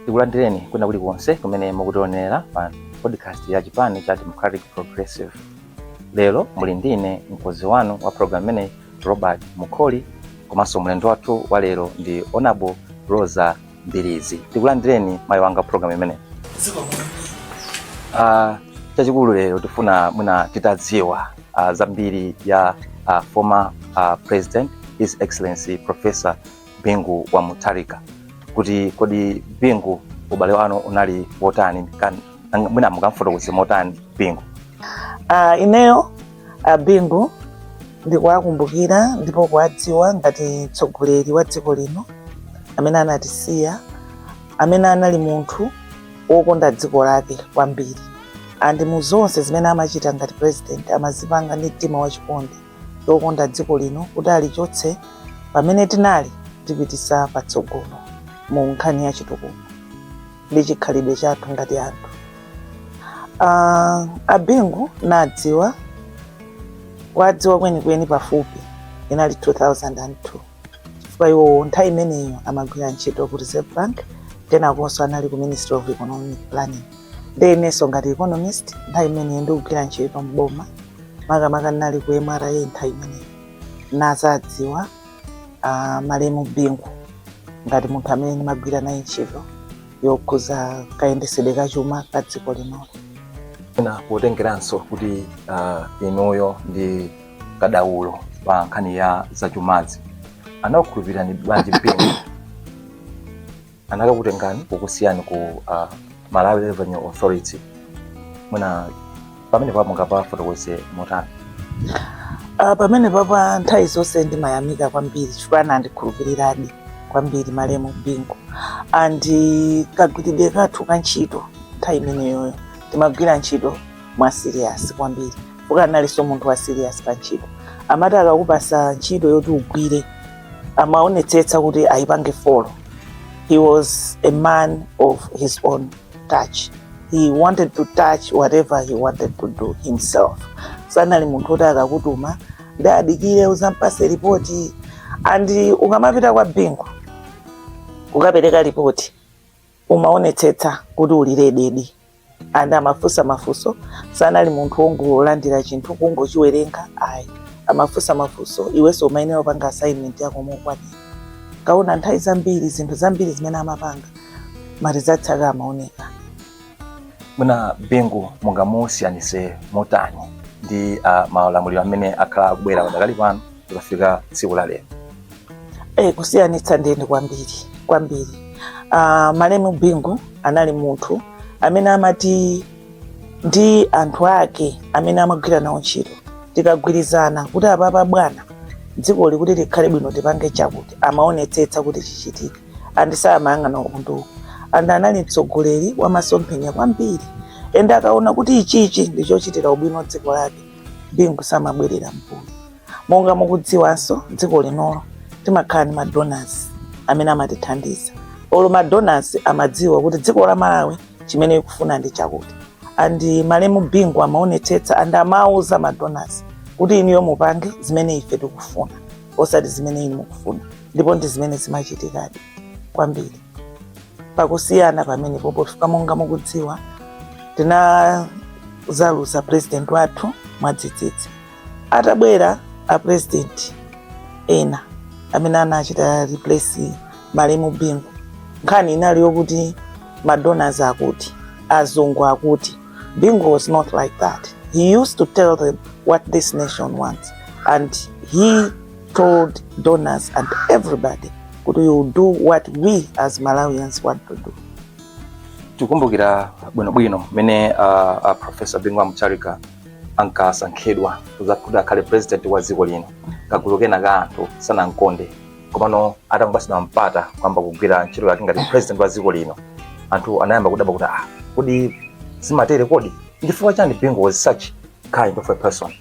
Tikulandireni kuna kuli konse kumene mukutionera pa podcast ya chipani cha Democratic Progressive. Lero muli ndine mkozi wanu wa program mene Robert Mukoli, komanso mlendo wathu wa lero ndi Honorable Rosa Mbilizi. Tikulandireni mayi wanga program imene. Chachikulu lero tifuna mwina titadziwa zambiri ya former President His Excellency Professor Bingu wa Mutharika. Kuti kodi Bingu ubale wanu unali wotani, mwina mukamfotokoze motani Bingu? Ineyo Bingu ndikuwakumbukira ndipo kuwadziwa ngati mtsogoleri wa dziko lino amene anatisiya, amene anali munthu wokonda dziko lake kwambiri. Andi mu zonse zimene amachita ngati president amazipanga ndi mtima wachikondi wokonda dziko lino kuti alichotse pamene tinali tipitisa patsogolo mu nkhani ya chitukuko ndi chikhalidwe chathu ngati anthu. Bingu wadziwa kwenikweni pafupi inali 2002 chifukwa iwo nthawi imeneyo amagwira ntchito ku Reserve Bank, tenakonso anali ku Ministry of Economic Planning. Ndenenso ngati economist nthawi imeneyo ndikugwira ntchito mboma, makamaka nali ku MRA nthawi imeneyo. Nazadziwa Malemu Bingu ngati munthu amene ndimagwira naye ntchito yokhuza kayendesedwe ka chuma ka dziko linolo. Potengeranso kuti inuyo ndi kadaulo pa nkhani ya zachumazi, anakukhulupirani bwanji Bingu? Anakakutengani kukusiyani ku Malawi Revenue Authority, mwina pamene papo mungapafotokoze motani? Pamene papa nthawi zonse ndimayamika kwambiri chifukwa anandikhulupiriradi kwambiri Malemu Bingu. Andi kagwiridwe kathu ka ntchito nthawi imeneyoyo timagwira ntchito mwa serious kwambiri, fuka analinso munthu wa serious pa ntchito. Amati akakupasa ntchito yoti ugwire amaonetsetsa kuti ayipange follow. He was a man of his own touch. He wanted to touch whatever he wanted to do himself. Sanali munthu oti akakutuma ndadikire uzampase ripoti. Andi ukamapita kwa Bingu ukapereka ripoti umaonetsetsa kuti uli ready. Andi amafuso sanali munthu wongolandira chinthu kungochiwerenga ayi. Amafuso iwenso umayenera kupanga assignment yako mokwanira. Kaona nthawi zambiri zinthu zambiri zimene amapanga matizatsaka amaoneka. Mwina Bingu mungamusiyanise motani ndi malamuliro amene akhala akubwera padakali pano kufika tsiku la lero? Kusiyanitsa ndende kwambiri. Malemu Bingu anali munthu amene amati ndi anthu ake amene amagwira nawo ntchito tikagwirizana kuti apapa bwana dziko likuti likhale bwino tipange chakuti, amaonetsetsa kuti chichitike. Andisamayang'ana ukunduku. Andi anali mtsogoleri wa masomphenya kwambiri, ende akaona kuti ichichi ndichochitira ubwino dziko lake, Bingu samabwerera mbuyo. Monga mukudziwanso dziko linolo timakhala ndi madonors amene amatithandiza. Olo madonors amadziwa kuti dziko la Malawi chimene ikufuna ndi chakuti. Andi Malemu Bingu amaonetsetsa andi amauza madonors kuti iniyo mupange zimene ife tikufuna osati zimene inu mukufuna, ndipo ndi zimene zimachitikadi kwambiri. Pakusiyana pamene popo fika monga mukudziwa tinazaluza president wathu mwadzidzidzi. Atabwera president ena amene anachita replace Malemu Bingu, nkhani inali yokuti madonors akuti, azungu akuti. Bingu was not like that. He used to tell them what this nation wants, and he told donors and everybody that we will do what we as Malawians want to do. Tikumbukira bwino mene Professor Bingu wa Mutharika ankasankhidwa kuti akhale president wa dziko lino. Kakulokena ka anthu sanankonde, komano atamupatsidwa mpata kwamba kugwira ntchito yake ngati president wa dziko lino, anthu anayamba kudabwa kuti kodi simatere kodi chifukwa chani Bingu was such kind of a person?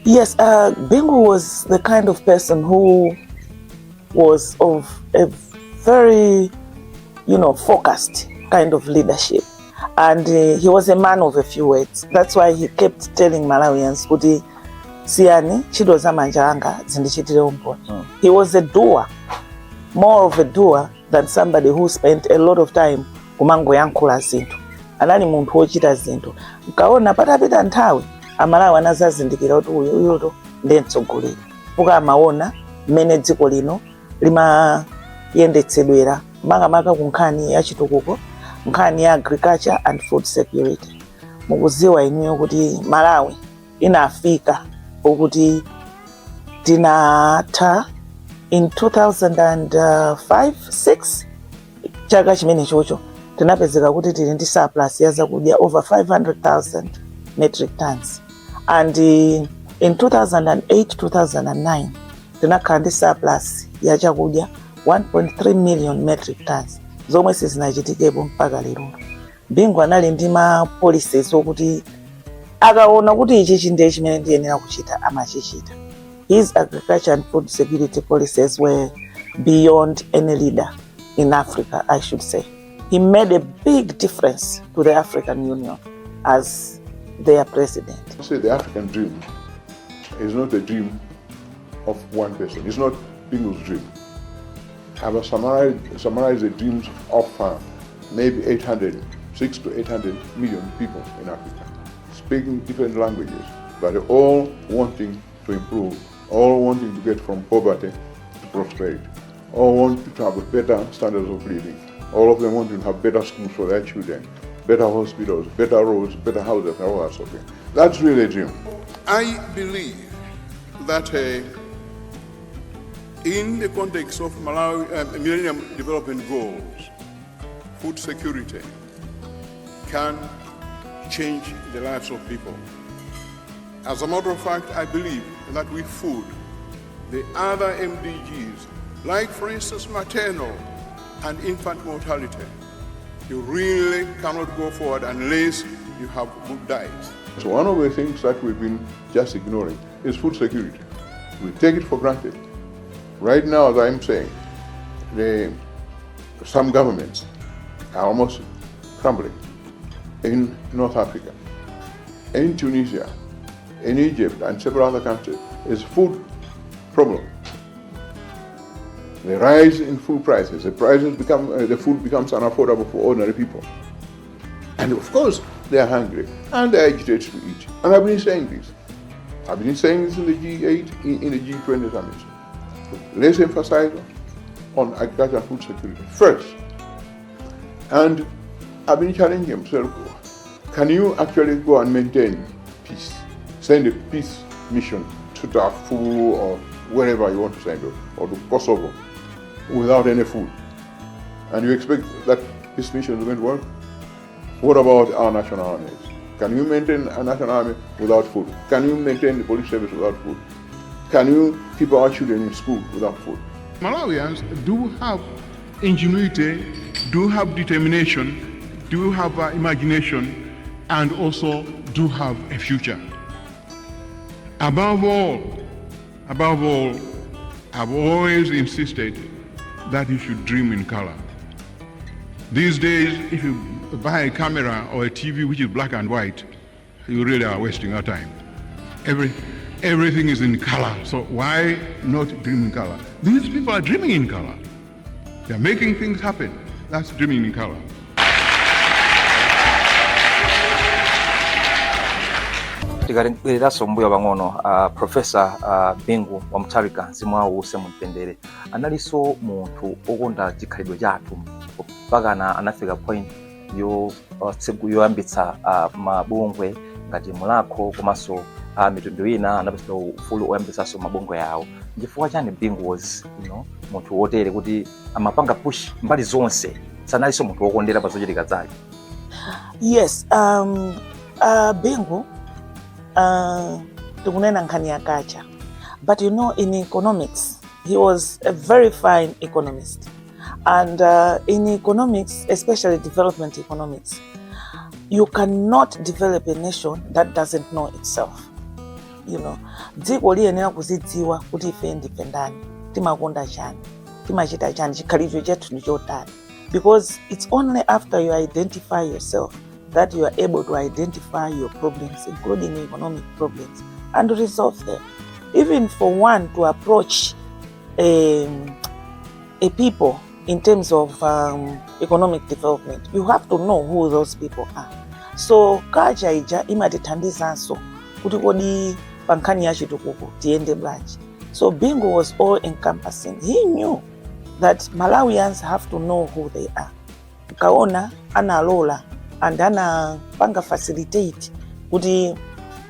Yes, Bingu was the kind of person who was of a very, focused kind of leadership. And he was a man of a few words. That's why he kept telling Malawians, kuti siyani chido za manja anga zindichitire umboni. He was a doer, more of a doer than somebody who spent a lot of time kumangoyankhula zinthu. Anali munthu wochita zinthu. Mkaona patapita nthawi amalawi anazazindikira kuti uyuyo ndiye mtsogoleri. Fuka amaona mmene dziko lino limayendetsedwera makamaka ku nkhani ya chitukuko, nkhani ya agriculture and food security. Mukuziwa inuyo kuti Malawi inafika ukuthi tinatha in 2005-6 chaka chimene chocho tinapezeka kuti tili ndi surplus ya zakudya over 500,000 metric tons, and in 2008-2009 tinakhala ndi surplus ya chakudya 1.3 million metric tons, zomwe sizinachitikepo mpaka lero. Bingu anali ndi ma policies okuti akaona kuti ichi ndiye chimene ndiyenera kuchita amachichita. His agriculture and food security policies were beyond any leader in Africa, I should say. He made a big difference to the African Union as their president. I say the African dream is not a dream of one person. It's not Bingu's dream. I will summarize the dreams of maybe 6 to 800 million people in Africa, speaking different languages, but all wanting to improve, all wanting to get from poverty to prosperity, all wanting to have better standards of living, all of them wanting to have better schools for their children, better hospitals, better roads, better houses, and all that sort of thing. That's really a dream. I believe that in the context of Malawi Millennium Development Goals, food security can change the lives of people. As a matter of fact, I believe that with food, the other MDGs, like for instance maternal and infant mortality, you really cannot go forward unless you have good diets. So one of the things that we've been just ignoring is food security. We take it for granted. Right now, as I'm saying, some governments are almost crumbling. In North Africa, in Tunisia, in Egypt, and several other countries, is food problem. The rise in food prices, the food becomes unaffordable for ordinary people. And of course, they are hungry and they are agitated to eat. And I've been saying this. I've been saying this in the G8, in the G20 summit. Let's emphasize on agriculture and food security first. And I've been challenging himself, can you actually go and maintain peace? Send a peace mission to Darfur or wherever you want to send it, or to Kosovo, without any food. And you expect that peace mission is going to work? What about our national armies? Can you maintain a national army without food? Can you maintain the police service without food? Can you keep our children in school without food? Malawians do have ingenuity, do have determination, do have imagination, and also do have a future. Above all, I've always insisted that you should dream in color. These days, if you buy a camera or a TV which is black and white, you really are wasting your time. Everything is in color, so why not dream in color? These people are dreaming in color. They're making things happen. That's dreaming in color. Tikaleranso mbuyo pang'ono, Professor Bingu wa Mutharika mzimu wawo uwuse mumtendere analinso munthu okonda chikhalidwe chathu mpakana anafika point yoyambitsa mabungwe ngati Mulakho komanso mitundu ina anapeza ufulu oyambitsanso mabungwe yawo. Chifukwa chani Bingu was munthu wotere kuti amapanga push mbali zonse sanalinso munthu wokondera pa zochitika zake? Yes, Bingu tukunena nkhani yakacha, but in economics he was a very fine economist, and in economics, especially development economics, you cannot develop a nation that doesn't know itself. Dziko liyenera kuzidziwa kuti ife ndife ndani, timakonda chani, timachita chani, chikhalidwe chathu ndi chotani, because it's only after you identify yourself that you are able to identify your problems, including economic problems, and resolve them. Even for one to approach a people in terms of economic development, you have to know who those people are. So culture ija imatithandizanso kuti kodi pa nkhani ya chitukuko tiyende bwanji. So Bingu was all encompassing. He knew that Malawians have to know who they are. Kaona analola and anapanga facilitate kuti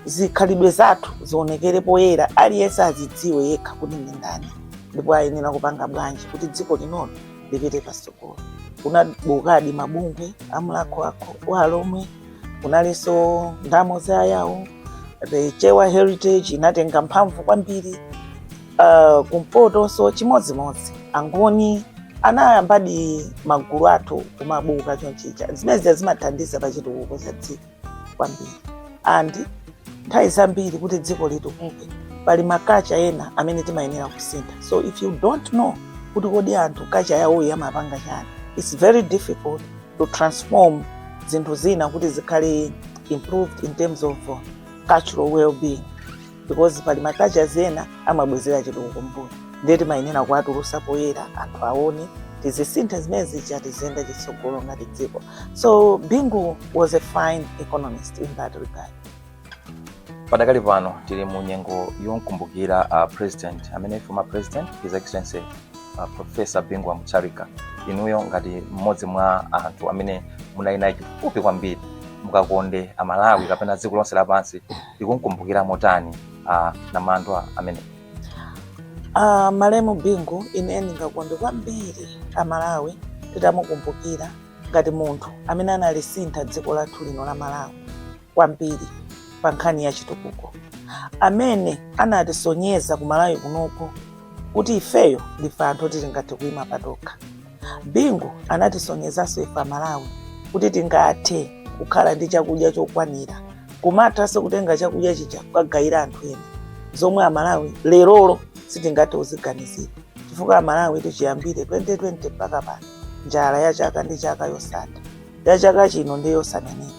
zikhalidwe zathu zionekere poyera aliyense azidziwe yekha kuti ndi ndani ndipo ayenera kupanga bwanji kuti dziko linolo lipite patsogolo. Kunabukadi mabungwe amulakwakho walomwe, kunalinso ndamo zayawo, the Chewa Heritage inatenga mphamvu kwambiri. Kumpoto so chimodzimodzi angoni anayambadi magulu athu kumabuka chonchicha zimene zimathandiza pa chitukuko cha dziko kwambiri. And nthawi zambiri kuti dziko litukuke pali makacha ena amene timayenera kusintha. So if you don't know kuti kodi anthu kacha yawo yamapanga chani, it's very difficult to transform zinthu zina kuti zikhale improved in terms of cultural well-being, because pali makacha zena amabwezera chitukuko mbuyo. Ndiye timayenera kuwatulusa poyera anthu aone tizisintha zimene zicha tizenda chitsogolo ngati dziko. So Bingu was a fine economist in that regard. Padakali pano tili mu nyengo yonkumbukira president amene former president his excellency Professor Bingu Mutharika. Inuyo ngati mmodzi mwa anthu amene munali naye chifupi kwambiri mukakonde amalawi kapena dziko lonse lapansi likunkumbukira motani namandwa amene? Malemu Bingu ine ndingakonde kwambiri amalawi titamukumbukira ngati munthu amene analisintha dziko lathu lino la Malawi kwambiri pa nkhani ya chitukuko, amene anatisonyeza ku Malawi kunoko kuti ifeyo ndife anthu tingathe kuyima patokha. Bingu anatisonyezanso ife Malawi kuti tingathe kukhala ndi chakudya chokwanira, kumathanso kutenga chakudya chicha kukagayira anthu ena, zomwe amalawi lerolo sitingathe kuziganizira chifukwa amalawi tichiyambire 2020 mpaka pano njala ya chaka ndi chaka yosatha, ya chaka chino ndi yosaneneka.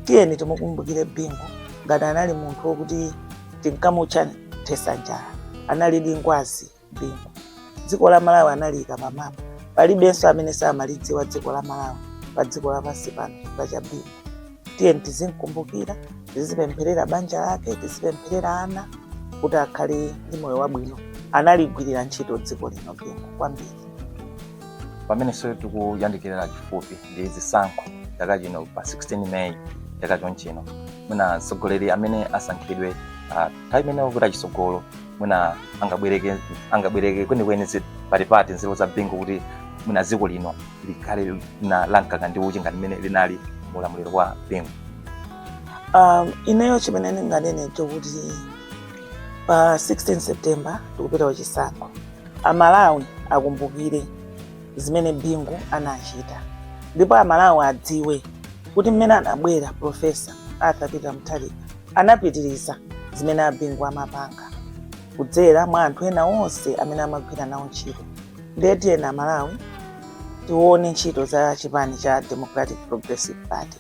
Tiyeni timukumbukire Bingu ngati anali munthu wokuti tinkamutcha thesa njala, anali ndi ngwazi Bingu. Dziko la Malawi analiyika pamapa, palibenso amene samalidziwa dziko la Malawi pa dziko lapansi pano pacha Bingu. Tiyeni tizimkumbukira, tizipempherera banja lake, tizipempherera ana kuti akhale ndi moyo wabwino. Analigwirira ntchito dziko lino Bingu kwambiri. Pamene so tikuyandikirira chifupi ndi zisankho chaka chino pa 16 May chaka chonchino, mwina mtsogoleri amene asankhidwe nthawi imene akuti chisogolo mwina angabwereke kwenikweni patipati nzeru za Bingu kuti mwina dziko lino likhale la mkaka ndi uchi ngati mmene linali mulamuliro wa Bingu. Ineyo chimene ndinganene chokuti pa 16 September tikupita kuchisankho, amalawi akumbukire zimene Bingu anachita, ndipo amalawi adziwe kuti mmene anabwera Professor Arthur Peter Mutharika anapitiriza zimene Bingu amapanga kudzera mwa anthu ena onse amene amagwira nawo ntchito. Ndiye tiyeni amalawi tione ntchito za chipani cha Democratic Progressive Party.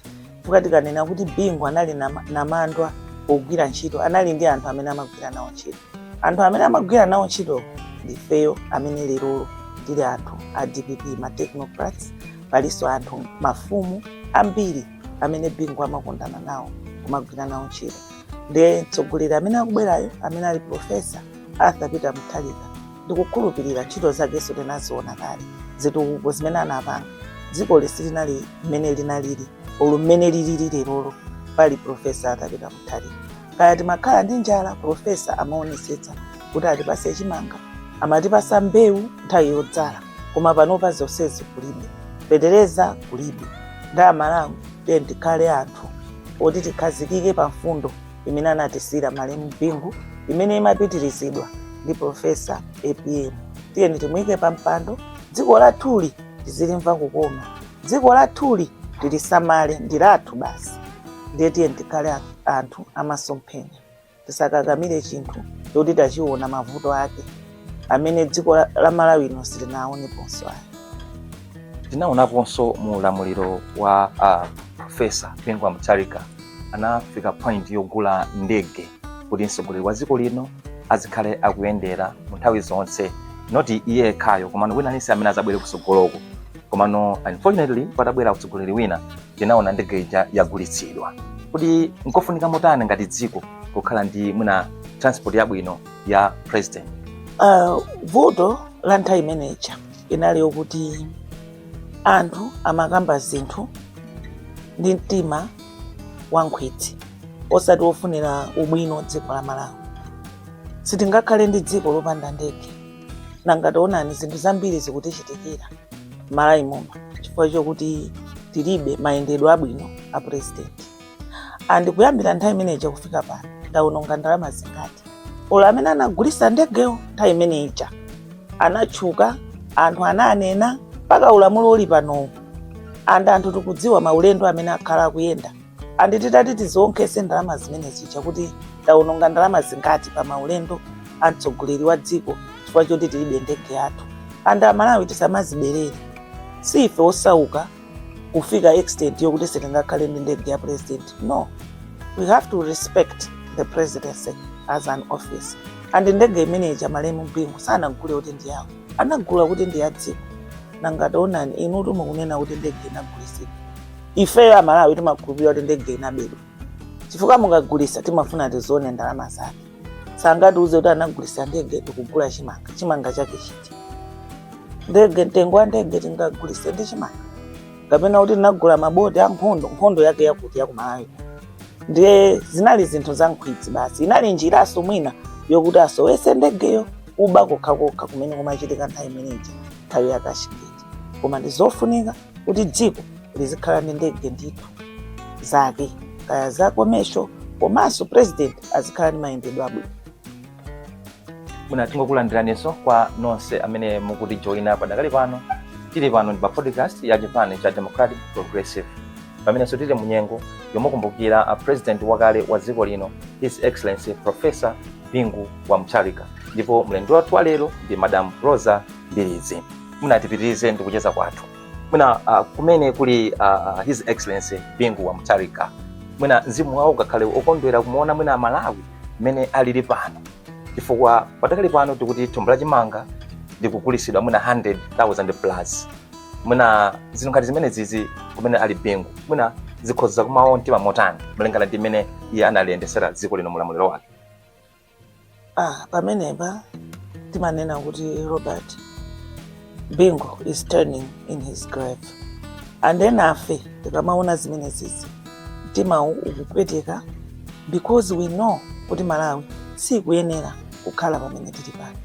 Tikanena kuti Bingu anali namandwa ogwira ntchito, anali ndi anthu amene amagwira nawo ntchito. Anthu amene amagwira nawo ntchito ndifeyo amene lerolo tili anthu a DPP, ma technocrats, palinso anthu mafumu ambiri amene Bingu amakondana nawo kumagwira nawo ntchito. Ndiye mtsogoleri amene akubwerayo amene ali Professor Arthur Peter Mutharika ndikukhulupirira ntchito zakenso tinaziona kale zitukuko zimene anapanga. Dziko lisilinali mmene linalili olu mmene lilili lerolo pali Professor Arthur Peter Mutharika. Kaya timakhala ndi njala, Professor amaonetsetsa kuti atipase chimanga, amatipasa mbewu nthawi yodzala, koma panopa zonsezi kulibe, petereza kulibe. Ndi amalawi tiyeni tikhale anthu oti tikhazikike pa mfundo imene anatisira malemu Bingu, imene imapitirizidwa ndi Professor APM. Tiyeni timuyike pa mpando, dziko lathuli tizilimva kukoma, dziko lathuli tilisamale ndi lathu basi. Ndiye tiyeni tikhale anthu amasomphenya, tisakakamire chinthu choti tachiona mavuto ake amene dziko la Malawi lino silinaoneponso ayi. Tinaonaponso mu ulamuliro wa Professor Bingu Mutharika anafika point yogula ndege kuti mtsogoleri wa dziko lino azikhale akuyendera mu nthawi zonse not iye kayo komano wina nisi amene azabwere kusogoloko komano unfortunately patabwera kutsogoleri wina tinaona ndege yagulitsidwa kuti nkofunika motani ngati dziko kukhala ndi mwina transport yabwino ya president. Vuto la nthawi imeneja inali yokuti anthu amakamba zinthu ndi mtima wankhwitsi osati wofunira ubwino dziko la Malawi. Sitingakhale ndi dziko lopanda ndege nanga taonani zinthu zambiri zikutichitikira Malawi muno chifukwa chokuti tilibe mayendedwe abwino a president. And kuyambira nthawi imeneja kufika pano taononga ndalama zingati. Olo amene anagulitsa ndegeyo nthawi imeneja anatchuka, anthu ananena mpaka ulamuliro uli panowo. Anthu tikudziwa maulendo amene akhala akuyenda. Titati tizionkhese ndalama zimenezi chakuti taononga ndalama zingati pa maulendo a mtsogoleri wa dziko chifukwa choti tilibe ndege yathu. Amalawi tisamaziberere. Si ife osauka kufika extent yokuti sitingakhale ndi ndege ya president. No, we have to respect the presidency as an office. Ndege imeneja Malemu Bingu sanagule kuti ndi yawo, anagula kuti ndi ya dziko. Nanga taonani inu mukunena kuti ndege inagulitsidwa. Ifeyo Amalawi timakhulupirira kuti ndege inabedwa. Chifukwa mukagulitsa timafuna tizione ndalama zake. Sangatiuze kuti anagulitsa ndege tikugula chimanga chake chiti. Ndege mtengo wa ndege tingagulitsa ndi chimanga. Kapena kuti tinagula maboti a nkhondo yake yakuti ya ku Malawi. Ndiye zinali zinthu za nkhwitsi basi. Inali njiraso mwina yokuti asowetse ndegeyo uba kokha kumene kumachitika nthawi imeneji nthawi yakashikiti. Koma ndizofunika kuti dziko lizikhala ndi ndege ndithu zake kaya zakomesho komanso president azikhala ndi mayendedwe abwino. Mwina tingokulandiranso kwa nonse amene mukutijoyina padakali pano. Tili pano ndi pa podcast ya Japan cha Democratic Progressive. Pamenenso tili munyengo yomukumbukira president wakale wa dziko lino His Excellency Professor Bingu wa Mutharika. Ndipo mlendo wathu wa lero ndi Madam Rosa Mbilizi. Munatipitirize ndi kucheza kwathu. Mwina kumene kuli His Excellency Bingu wa Mutharika. Mwina mzimu wawo ukakhale okondwera kumuona mwina Amalawi mmene alili pano. Chifukwa patakali pano tikuti thumba la chimanga likugulitsidwa mwina 100,000 plus. Mwina zinthu ngati zimene zizi kumene ali Bingu mwina zikhoza kumawo mtima motani malingana ndi mmene iye analiyendesera dziko lino mulamuliro wake. Pamenepa timanena kuti Robert Bingu is turning in his grave. And then afe tikamaona zimene zizi mtima ukupweteka because we know kuti Malawi si kuyenera kukhala pamene tili pano.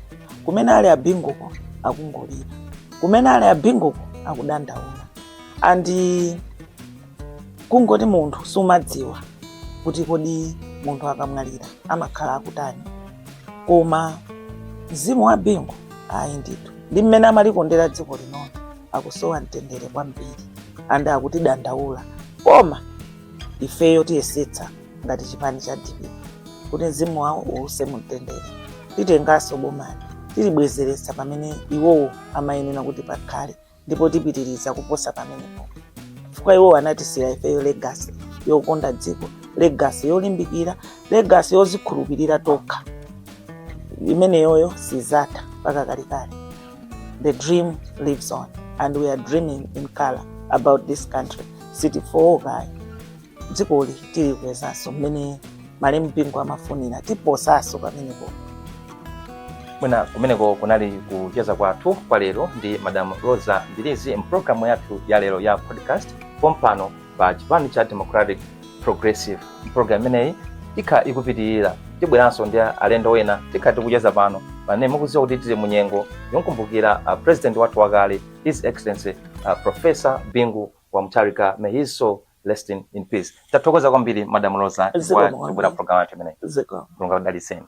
Kumene ali a Binguko akungolira, kumene ali a Binguko akudandaula. And kungoti munthu sumadziwa kuti kodi munthu akamwalira amakhala akutani. Koma mzimu wa Bingu ayi ndithu ndi mmene amalikondera dziko lino akusowa mtendere kwambiri and akutidandaula. Koma ifeyo tiyesetsa ngati chipani cha DP kuti mzimu wawo uwuse mtendere. Titenganso bomani tilibwezeretsa pamene iwowo amayenera kuti pakhale ndipo tipitiriza kuposa pamenepo. Chifukwa iwowo anatisira ifeyo legacy yokonda dziko, legacy yolimbikira, legacy yozikhulupirira tokha. Imeneyoyo sizatha mpaka kalekale. The dream lives on and we are dreaming in color about this country. City for all dzikoli tilikwezanso mmene Malemu Bingu amafunira tiposaso pamenepo. Mwina kumeneko kunali kucheza kwathu kwa lero ndi Madam Rosa Mbilizi mpulogalamu yathu ya lero ya podcast pompano pa chipani cha Democratic Progressive. Program imeneyi ikha ikupitirira tibweranso ndi alendo wena tikha tikucheza pano pamene mukudziwa kuti tili munyengo yokumbukira president wathu wakale His Excellency Professor Bingu wa Mutharika. May his soul rest in peace. Tathokoza kwambiri Madam Rosa kwa kubwera program yathu imeneyi. Ziko. Mulungu akudalitseni.